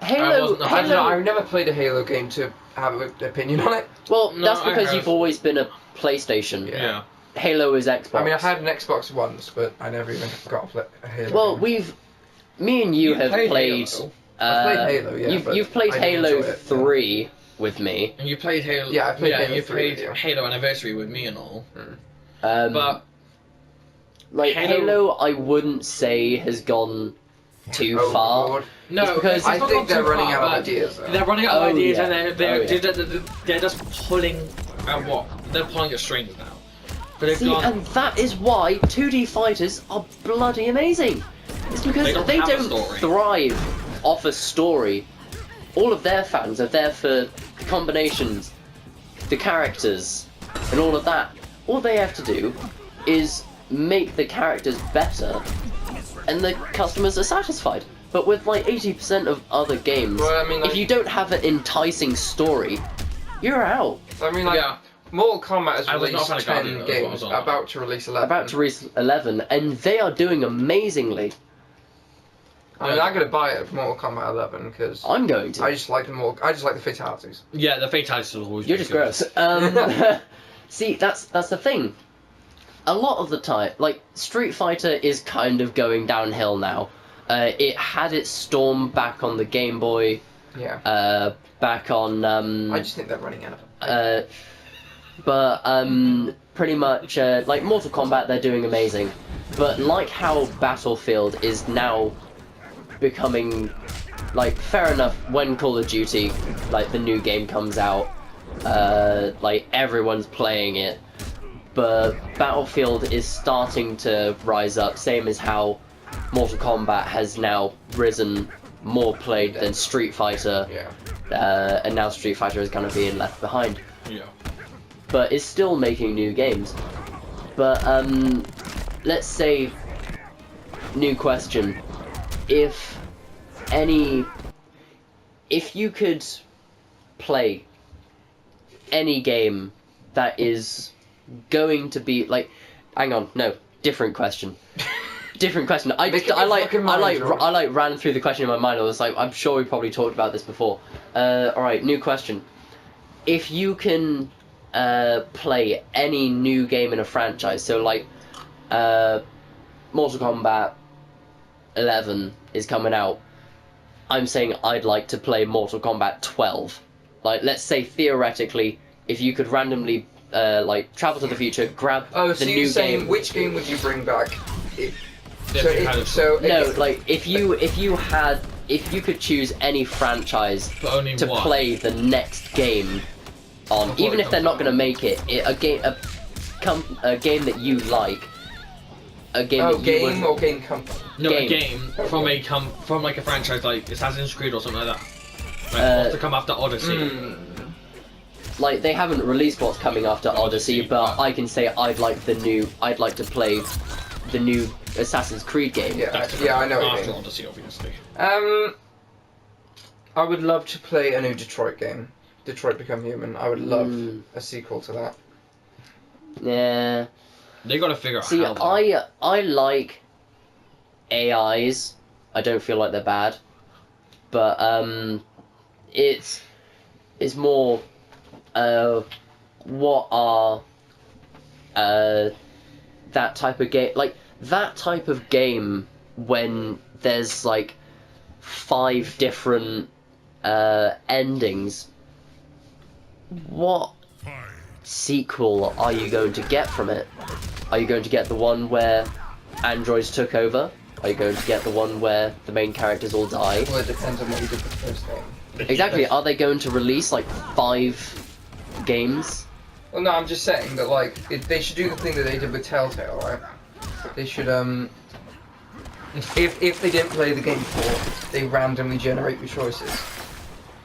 Halo. I've never played a Halo game to have an opinion on it. Well, No, that's I because have. you've always been a PlayStation. Yeah. Halo is Xbox. I mean, I had an Xbox once, but I never even got a Halo Well, game. me and you have played played. Halo. I've played Halo, yeah, but You've played I didn't Halo enjoy it, 3 with me. And you played Halo. Yeah, I played Halo you 3 played with you. Halo Anniversary with me and all. But like Halo, I wouldn't say has gone too far. Overboard. No, It's because- I not think gone they're too running far, out of but ideas, though. They're running out of Oh, ideas, yeah. and they're just pulling at what? They're pulling at strings now. But they've See, gone. and that is why 2D fighters are bloody amazing. It's because They they don't have a don't story. thrive off a story. All of their fans are there for the combinations, the characters, and all of that. All they have to do is make the characters better, and the customers are satisfied. But with like 80% of other games, Well, I mean, like- if you don't have an enticing story, you're out. I mean, like, Yeah. Mortal Kombat has I was not released a fan of 10 Guardian, though, is what I games, was on. about to release 11. About to reach 11, and they are doing amazingly. I mean, I'm gonna buy it for Mortal Kombat 11 because I'm going to. I just like the fatalities. Yeah, the fatalities will always. You're be just good. gross. See, that's the thing. A lot of the time, like, Street Fighter is kind of going downhill now. It had its storm back on the Game Boy, Yeah. back on, I just think they're running out of it. but pretty much, like, Mortal Kombat, they're doing amazing. But like how Battlefield is now becoming, like, fair enough, when Call of Duty, like, the new game comes out, like, everyone's playing it, but Battlefield is starting to rise up, same as how Mortal Kombat has now risen more played than Street Fighter, Yeah. and now Street Fighter is kind of being left behind. Yeah. But it's still making new games. But, let's say, new question, if you could play any game that is going to be, like, hang on, no, different question. Different question. I ran through the question in my mind. I was like, I'm sure we probably talked about this before. Alright, new question. If you can play any new game in a franchise, so like Mortal Kombat 11 is coming out, I'm saying I'd like to play Mortal Kombat 12. Like, let's say theoretically, if you could randomly like travel to the future, grab the new game. Which game would you bring back? Like if you could choose any franchise But only to one. play the next game on, Before even it if they're comes not out. going to make it, a game that you like, a game that you game would, or game company? No, Game. a game from like a franchise like Assassin's Creed or something like that. Like, to come after Odyssey. like they haven't released what's coming after Odyssey, but I can say I'd like to play the new Assassin's Creed game. Yeah, I know what you After mean. Odyssey, obviously. I would love to play a new Detroit game. Detroit Become Human. I would love a sequel to that. Yeah. They gotta figure out See, how. I like AIs. I don't feel like they're bad, but it's more what are that type of game, like that type of game when there's like 5 different endings. What sequel are you going to get from it? Are you going to get the one where androids took over? Are you going to get the one where the main characters all die? Well, it depends on what you did with the first game. Exactly. Are they going to release like 5 games? Well, no, I'm just saying that like they should do the thing that they did with Telltale, right? They should if they didn't play the game before, they randomly generate your choices.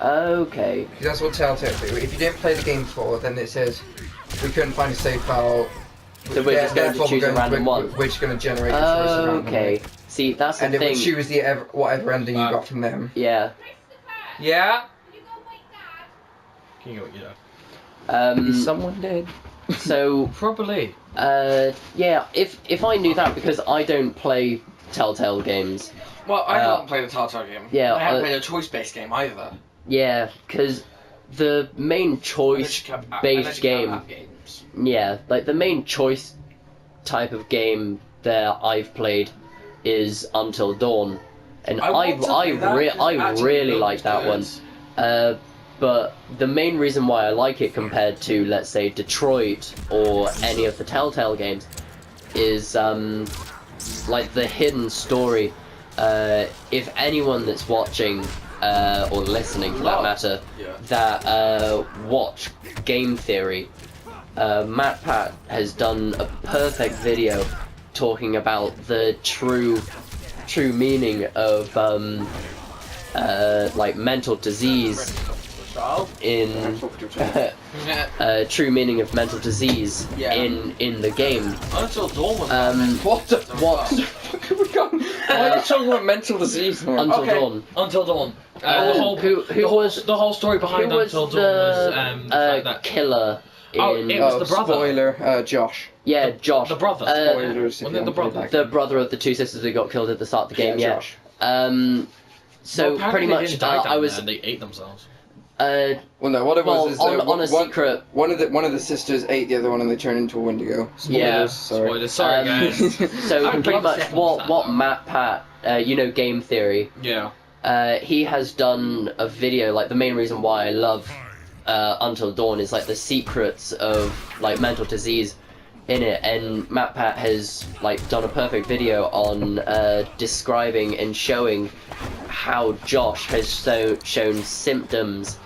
Okay. Because that's what Telltale do. If you didn't play the game before, then it says we couldn't find a save file. So we're just going to choose a random one. We're just going to generate the choices randomly. Okay. See, that's the and thing. And it would choose whatever ending you got from them. Yeah. Yeah? Can you go with your Is someone dead? So... Probably. Yeah, if I knew that, because I don't play Telltale games. Well, I haven't played a Telltale game. Yeah, I haven't played a choice-based game either. Yeah, because the main choice-based game... Yeah, like the main choice type of game that I've played is Until Dawn. And I really like that one. But the main reason why I like it compared to, let's say, Detroit or any of the Telltale games is like the hidden story. If anyone that's watching or listening for that matter that watch Game Theory, MatPat has done a perfect video talking about the true meaning of like mental disease in true meaning of mental disease in the game. Until Dawn was what the fuck why are you talking about mental disease? Until Dawn. Until Dawn. The whole story behind Until Dawn was the fact that killer. It was the brother. Spoiler, Josh. Yeah, Josh. The brother. Spoilers. The brother. The brother of the 2 sisters who got killed at the start of the game. Yeah. Josh. So pretty much, I was. And they ate themselves. Well, no. What it was is on a secret. One of the sisters ate the other one, and they turned into a Wendigo. Spoilers. Yeah. Sorry. Sorry, guys. So pretty much, what MatPat, you know, Game Theory. Yeah. He has done a video. Like the main reason why I love Until Dawn is like the secrets of like mental disease in it, and MatPat has like done a perfect video on describing and showing how Josh has shown symptoms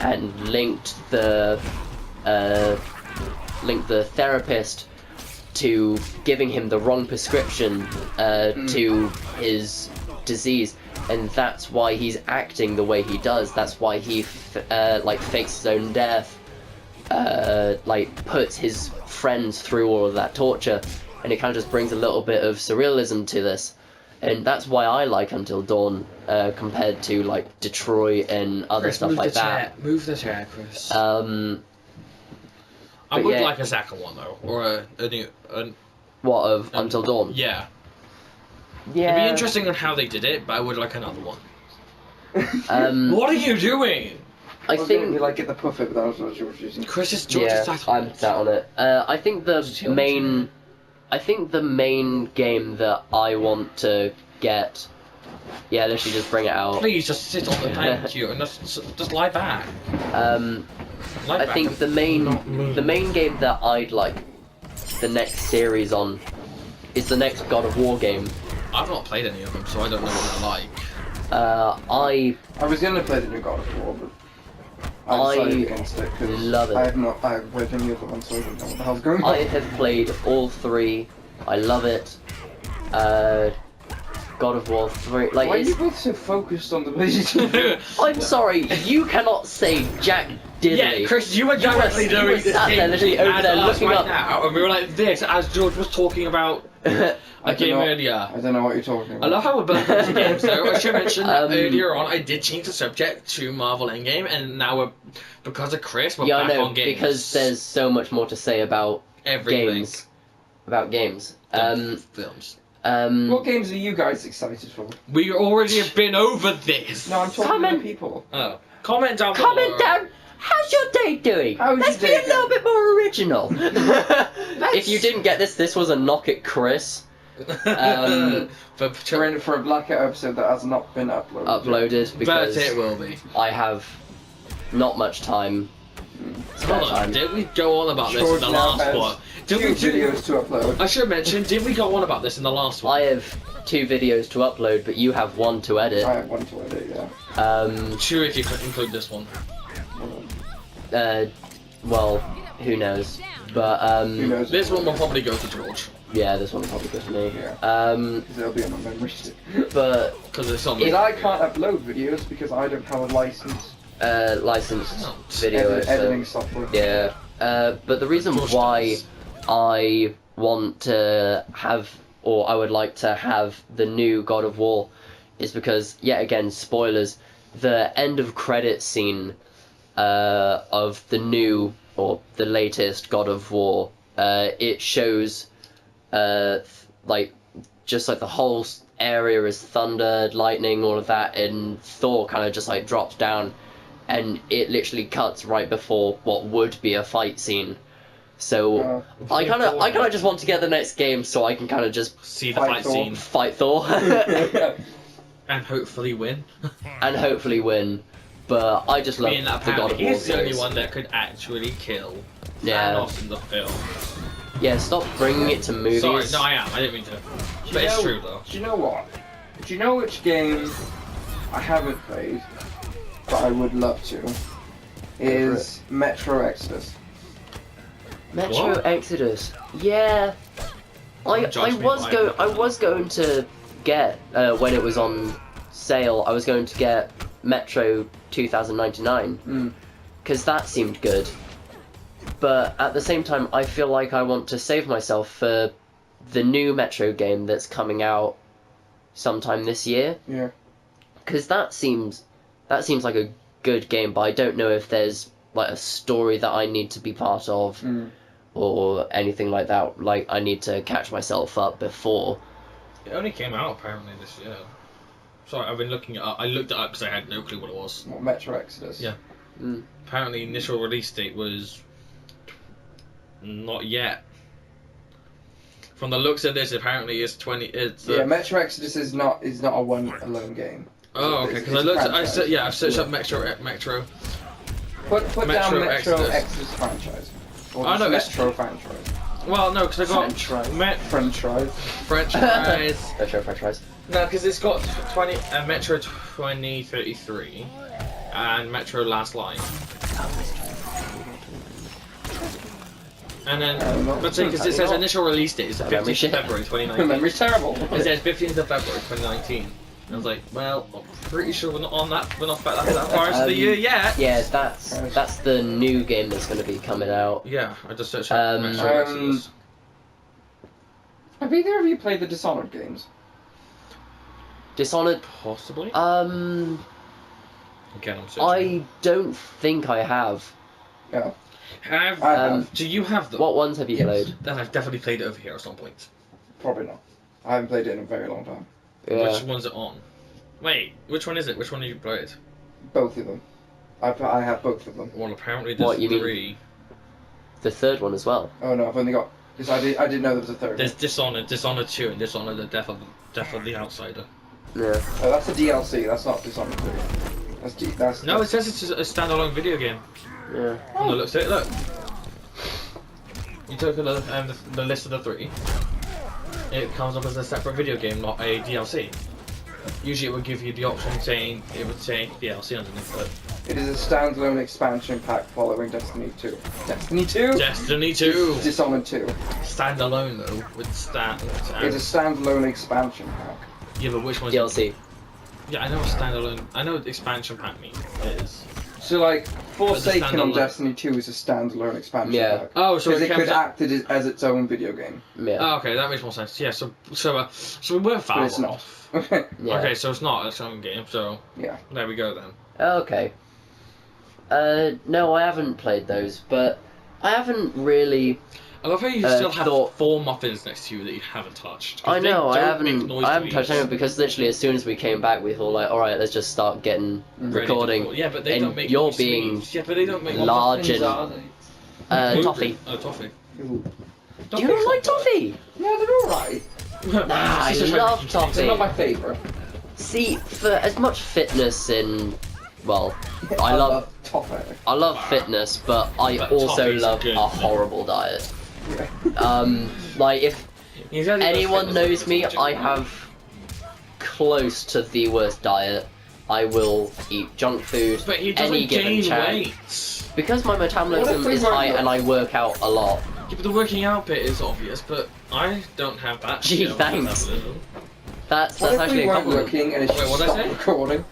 and linked the therapist to giving him the wrong prescription to his disease, and that's why he's acting the way he does. That's why he like fakes his own death, like puts his friends through all of that torture, and it kind of just brings a little bit of surrealism to this, and that's why I like Until Dawn compared to like Detroit and other stuff like that. Move the chair, Chris. I would like a second one though, or a new. What of Until Dawn? Yeah. Yeah. It'd be interesting on how they did it, but I would like another one. What are you doing? I think you like get the puffet, but that was what you were using. Chris is George sat on I'm sat on it. I think the main game that I want to get. Yeah, literally just bring it out. Please just sit on the thank you and just lie back. I think the main game that I'd like the next series on is the next God of War game. I've not played any of them, so I don't know what they're like. I was gonna play the new God of War, but I decided against it because love it. I have played any other one, so I don't know what the hell's going on. I have played all 3. I love it. God of War 3. Like, why are you both so focused on the PlayStation? I'm sorry, you cannot say Jack Diddley. Yeah, Chris, you were directly doing this sat there, literally over there looking up. Now, and we were like this as George was talking about a game earlier. I don't know what you're talking about. I love how we're both into games though. I should mention that earlier on I did change the subject to Marvel Endgame, and now because of Chris, we're back on games. Because there's so much more to say about everything. Games. About games. Films. What games are you guys excited for? We already have been over this. No, I'm talking to people. Oh. Comment down below. Comment down. How's your day doing? Let's be a little bit more original. If you didn't get this was a knock at Chris. For a Blackout episode that has not been uploaded. Because but it will be. I have not much time Spare Hold on, time. did we go on about this in George the now last has one? Did Two we videos to upload. I should mention, did we go on about this in the last one? I have 2 videos to upload, but you have 1 to edit. I have one to edit, yeah. Sure, if you could include this one. Well, who knows? But Who knows? This one will probably go to George. yeah, this one will probably go to me. Yeah. 'Cause it'll be on my memory stick. But Because it's on And I can't upload videos because I don't have a license. licensed video Editing software. Yeah. But the reason George why does. I want to have, or I would like to have the new God of War, is because, yet again, spoilers, the end of credit scene of the new, or the latest God of War, it shows, like, just like the whole area is thunder, lightning, all of that, and Thor kind of just like drops down, and it literally cuts right before what would be a fight scene. So I kind of just want to get the next game so I can kind of just See the Fight fight Thor. scene fight Thor and hopefully win. and hopefully win. But I just love Being that the God of apparently War he's the only series. one that could actually kill Yeah. Thanos in the film. Yeah, stop bringing it to movies. Sorry, no, I am. I didn't mean to. But it's true though. Do you know what? Do you know which game I haven't played, but I would love to? Is Metro Exodus. Metro What? Exodus. Yeah. I Judge me, was but I was going to get when it was on sale. I was going to get Metro 2099 because that seemed good. But at the same time, I feel like I want to save myself for the new Metro game that's coming out sometime this year. Yeah. Because that seems like a good game, but I don't know if there's like a story that I need to be part of or anything like that. Like I need to catch myself up before. It only came out apparently this year. Sorry, I've been looking it up. I looked it up because I had no clue what it was. What, Metro Exodus? Yeah. Apparently, initial release date was not yet. From the looks of this, apparently it's 20. It's Yeah, Metro Exodus is not a one alone game. oh, okay. It's Because I a looked. franchise. I've searched up Metro. Put down Metro Metro Exodus. Exodus franchise. Or Oh, just no, it's- Metro franchise. Well, no, because I got Franchise. French fries. Metro franchise. No, because it's got Metro 2033 and Metro Last Line. And then, but because it says initial release date is the 15th of February 2019. Memory's terrible. It says 15th of February 2019. I was like, well, I'm pretty sure we're not on that. We're not that far into the year yet. Yeah, that's the new game that's going to be coming out. Yeah, I just searched up Metro Exodus. Have either of you played the Dishonored games? Dishonored. Possibly. Um, Again, I'm searching. I don't think I have. Yeah. Have do you have them? What ones have you played? Then I've definitely played it over here at some point. Probably not. I haven't played it in a very long time. Yeah. Which one's it on? Wait, which one is it? Which one have you played? Both of them. I have both of them. Well, apparently there's What, you mean- 3. The third one as well. Oh no, I've only got. Because I didn't know there was a third. There's Dishonored, Dishonored 2, and Dishonored: The Death of the Outsider. Yeah. Oh, that's a DLC. That's not Dishonored 2. That's No, it says it's a standalone video game. Yeah. From the looks of it, look. You took the list of the 3. It comes up as a separate video game, not a DLC. Usually it would give you the option saying, it would say DLC underneath it. It is a standalone expansion pack following Destiny 2. Destiny 2? Destiny 2! Dishonored 2. Standalone though, with It's a standalone expansion pack. Yeah, but which one's DLC. Yeah, I know what standalone. I know what expansion pack means. It is. So like, Forsaken on standalone- Destiny 2 is a standalone expansion Yeah. pack. Oh, so Because it it comes could act as its own video game. Yeah. Oh, okay, that makes more sense. Yeah, so we weren't far But it's not. off. Yeah. Okay, so it's not its own game. So Yeah. there we go then. Okay. No, I haven't played those, but I haven't really. I love how you still have 4 muffins next to you that you haven't touched. 'Cause I they know, I don't haven't. make noise I haven't to touched eat. anyone because literally as soon as we came back, we thought like, all right, let's just start getting Ready to recording. go. Yeah, but they and don't make you're noise to being eat. Yeah, but they don't make large and toffee. Oh, toffee. Ooh. Do you not like toffee? Yeah, they're alright. Nah, I It's just love like- They're toffee. not my favourite. See, for as much fitness in well, I love topic. I love fitness, but I But also topping's love good. a horrible diet. Yeah. Like if He's only got anyone fitness knows because me, he's I a have close to the worst diet. I will eat junk food But he doesn't any given gain chance. weight. Because my What metabolism if we is work high out- and I work out a lot. Yeah, but the working out bit is obvious, but I don't have that. Gee, skill. thanks. That's What if actually we a weren't compliment. working and it's Wait, just what'd I stopped say? recording?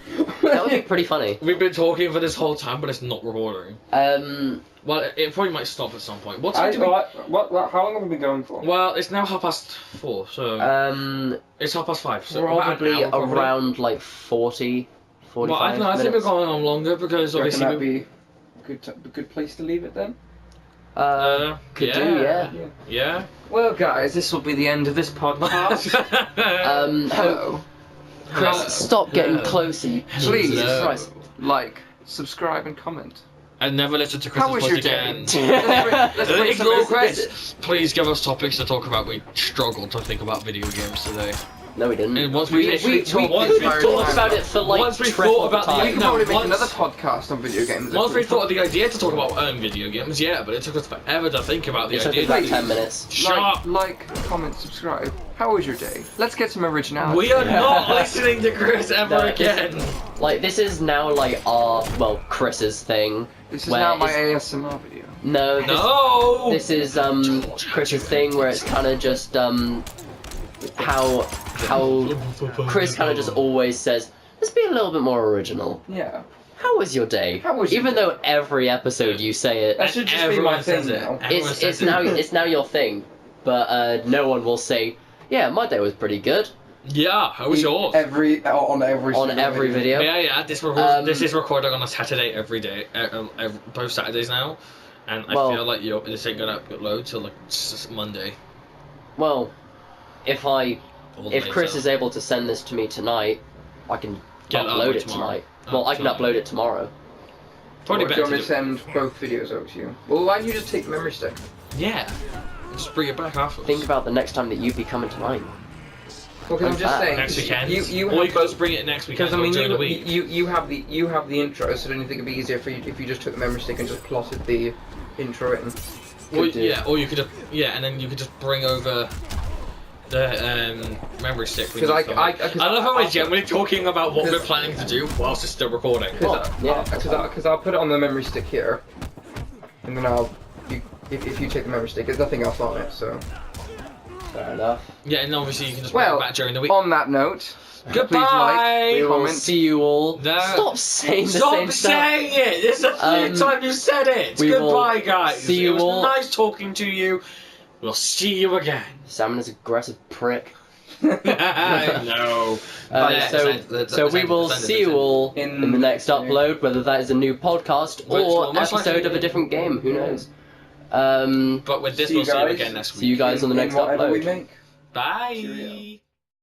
That would be pretty funny. We've been talking for this whole time, but it's not recording. Well, it probably might stop at some point. What time do we... How long have we been going for? Well, it's now 4:30, so it's 5:30. So about an probably hour, probably. around like 40, 45 Well, I think we're minutes. going on longer because Do you reckon obviously that'd be a good place to leave it then? Could yeah. do, yeah. Yeah. Well, guys, this will be the end of this podcast. Hello. Chris, Hello. stop getting Hello. closer. Please, Jesus Christ. like, subscribe, and comment. And never listen to How Chris's was your voice day? again. Let's bring some Ignore business. Chris. Please give us topics to talk about. We struggled to think about video games today. No, we didn't. And once We we could thought about it for like once we triple thought about the the time. We could No, probably make once- another podcast on video games. Once we thought of the idea to talk about video games, yeah, but it took us forever to think about the It took idea. about 10 minutes. Shut up! Like, comment, subscribe. How was your day? Let's get some originality. We are not listening to Chris ever No, this- again. Like, this is now like our, well, Chris's thing. This is where now my it's- ASMR video. No, No! this is Chris's thing where it's kind of just how Chris kind of just always says, let's be a little bit more original. Yeah. How was your day? How was your Even day? though every episode you say it, That should just be Everyone my thing says it. now. Everyone it's says now it. it's now your thing. But no one will say, yeah, my day was pretty good Yeah, how was yours? on every on single every video. Yeah, this is recording on a Saturday every day, both Saturdays now, and I Well- feel like this ain't gonna upload till like Monday. Well, if Or Chris later. is able to send this to me tonight, I can Get it upload up it tomorrow. tonight. Well, I can Tonight. upload it tomorrow. Probably Or do you better want me to to send both videos over to you? Well, why don't you just take the memory stick? yeah, just bring it back afterwards. Think about the next time that you'd be coming to mine. Well, because I'm just saying. next weekend. You or have you can just bring it next weekend. Because I mean, during the week. you have the intro, so don't you think it'd be easier for you if you just took the memory stick and just plotted the intro in? Or, do. yeah, or you could just and then you could just bring over the memory stick. Because I love how we're generally talking about what we're planning to do whilst it's still recording. Because I'll put it on the memory stick here, and then if you take the memory stick, there's nothing else on it, so. Fair enough. Yeah, and obviously you can just bring Well, it back during the week. on that note, Goodbye! please like, We will comment. see you all. No. Stop saying the Stop same stuff. saying it! This is the third time you said it! we will Goodbye, guys! see you it was all. nice talking to you. We'll see you again. Salmon is an aggressive prick. I know. So we will see you all in the next upload, whether that is a new podcast or most episode likely- of a different game. Who knows? But with this, See you we'll see you guys. again next week. See you guys on the next whatever we upload. make. Bye! Cheerio.